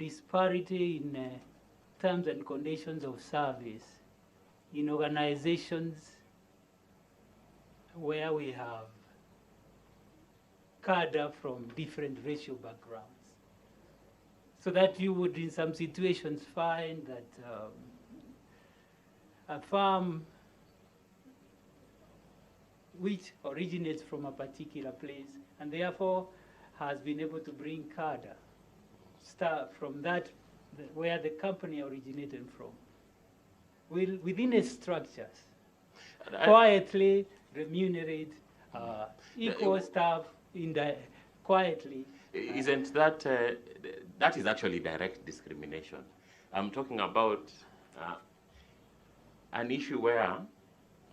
disparity in terms and conditions of service in organizations where we have cadre from different racial backgrounds. So that you would, in some situations, find that a firm which originates from a particular place and therefore has been able to bring cadre start from that where the company originated from will within its structures quietly remunerate equal staff in the quietly. Isn't that that is actually direct discrimination? I'm talking about an issue where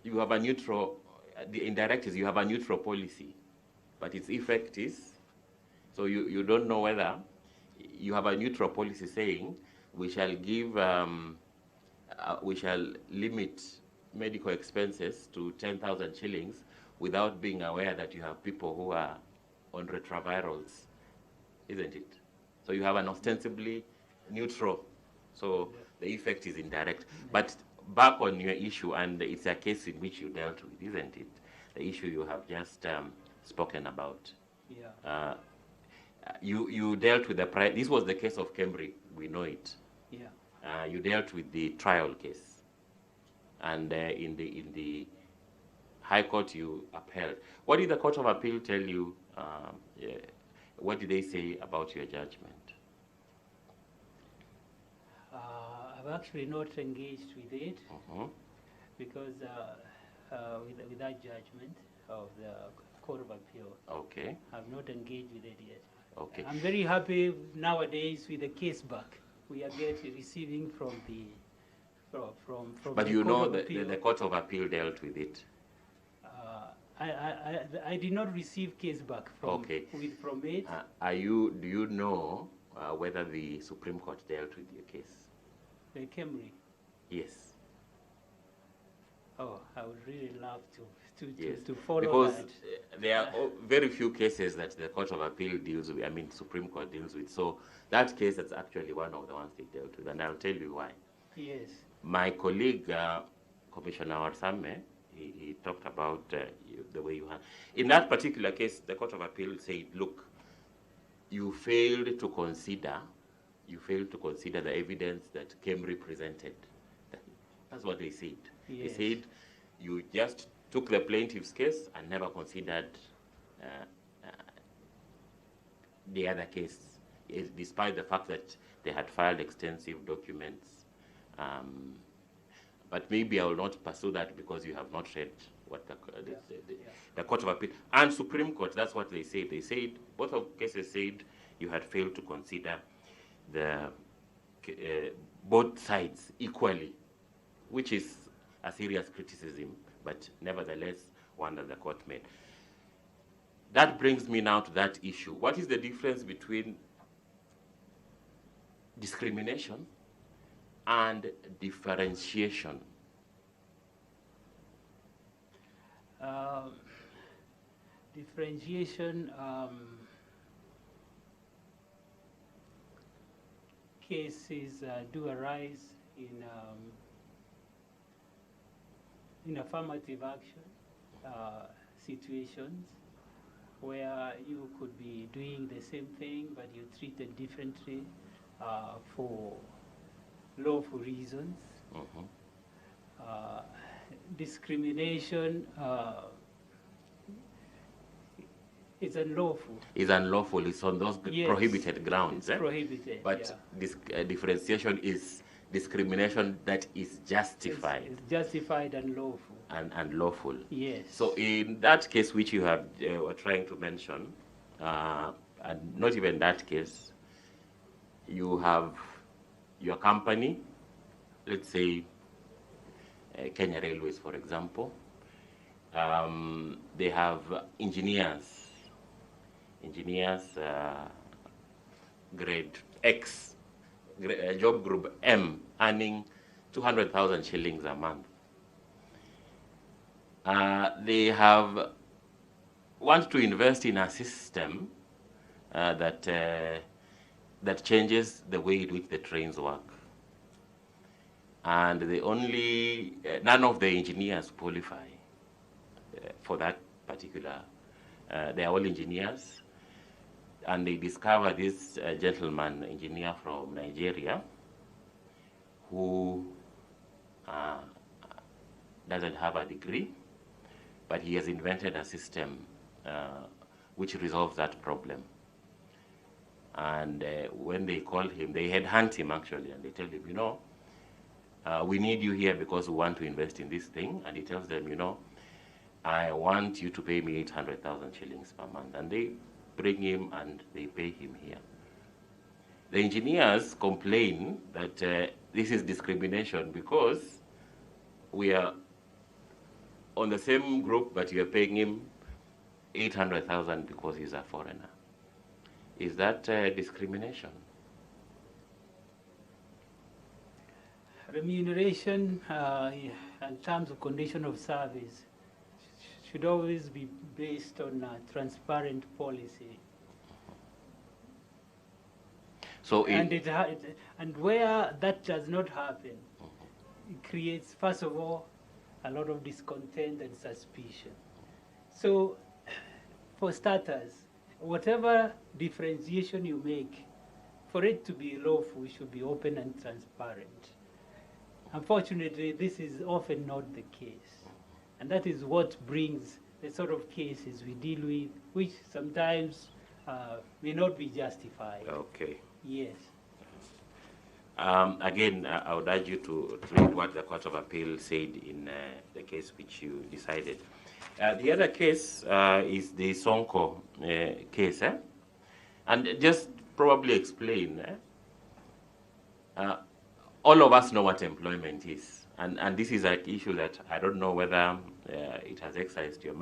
you have a neutral, the indirect is you have a neutral policy, but its effect is, so you don't know whether you have a neutral policy saying we shall give, we shall limit medical expenses to 10,000 shillings without being aware that you have people who are on retrovirals, isn't it? So you have an ostensibly neutral, so the effect is indirect. But back on your issue, and it's a case in which you dealt with, isn't it? The issue you have just spoken about. Yeah. You dealt with the this was the case of Cambridge, we know it. Yeah. You dealt with the trial case, and in the High Court you upheld. What did the Court of Appeal tell you? What did they say about your judgment? I've actually not engaged with it because with that judgment of the Court of Appeal. Okay. I've not engaged with it yet. Okay. I'm very happy nowadays with the case back we are receiving from the from But the you know Court the Court of Appeal dealt with it. I did not receive case back from from it. Do you know whether the Supreme Court dealt with your case? The Cambridge. Yes. Oh, I would really love yes. to follow because that. There are very few cases that the Court of Appeal deals with, I mean Supreme Court deals with. So that case is actually one of the ones they dealt with, and I'll tell you why. Yes. My colleague, Commissioner Warsame, he talked about the way you have. In that particular case, the Court of Appeal said, look, you failed to consider the evidence that Cambridge presented. That's what they said. Yes. They said you just took the plaintiff's case and never considered the other case, despite the fact that they had filed extensive documents. But maybe I will not pursue that because you have not read what the Court of Appeal and Supreme Court, that's what they said. They said, both of cases said you had failed to consider the both sides equally, which is a serious criticism, but nevertheless one that the court made. That brings me now to that issue. What is the difference between discrimination and differentiation? Differentiation cases do arise in affirmative action situations where you could be doing the same thing but you're treated differently for lawful reasons. Discrimination is unlawful. Is unlawful. It's on those prohibited grounds. It's prohibited. But this differentiation is discrimination that is justified. It's justified and lawful. And lawful. Yes. So in that case which you have were trying to mention, and not even that case, you have your company, let's say Kenya Railways, for example. They have engineers, grade X, job group M, earning 200,000 shillings a month. They want to invest in a system that that changes the way in which the trains work. And none of the engineers qualify for that particular, they are all engineers. And they discover this gentleman engineer from Nigeria who doesn't have a degree, but he has invented a system which resolves that problem. And when they call him, they headhunt him actually, and they tell him, you know, we need you here because we want to invest in this thing. And he tells them, you know, I want you to pay me 800,000 shillings per month. And they bring him and they pay him here. The engineers complain that this is discrimination because we are on the same group, but you are paying him 800,000 because he's a foreigner. Is that discrimination? Remuneration and terms of condition of service should always be based on a transparent policy. So and where that does not happen, it creates, first of all, a lot of discontent and suspicion. So, for starters, whatever differentiation you make, for it to be lawful, it should be open and transparent. Unfortunately, this is often not the case. And that is what brings the sort of cases we deal with, which sometimes may not be justified. Okay. Yes. Again, I would urge you to read what the Court of Appeal said in the case which you decided. The other case is the Sonko case. And just probably explain, all of us know what employment is. And this is an issue that I don't know whether it has excised your mind.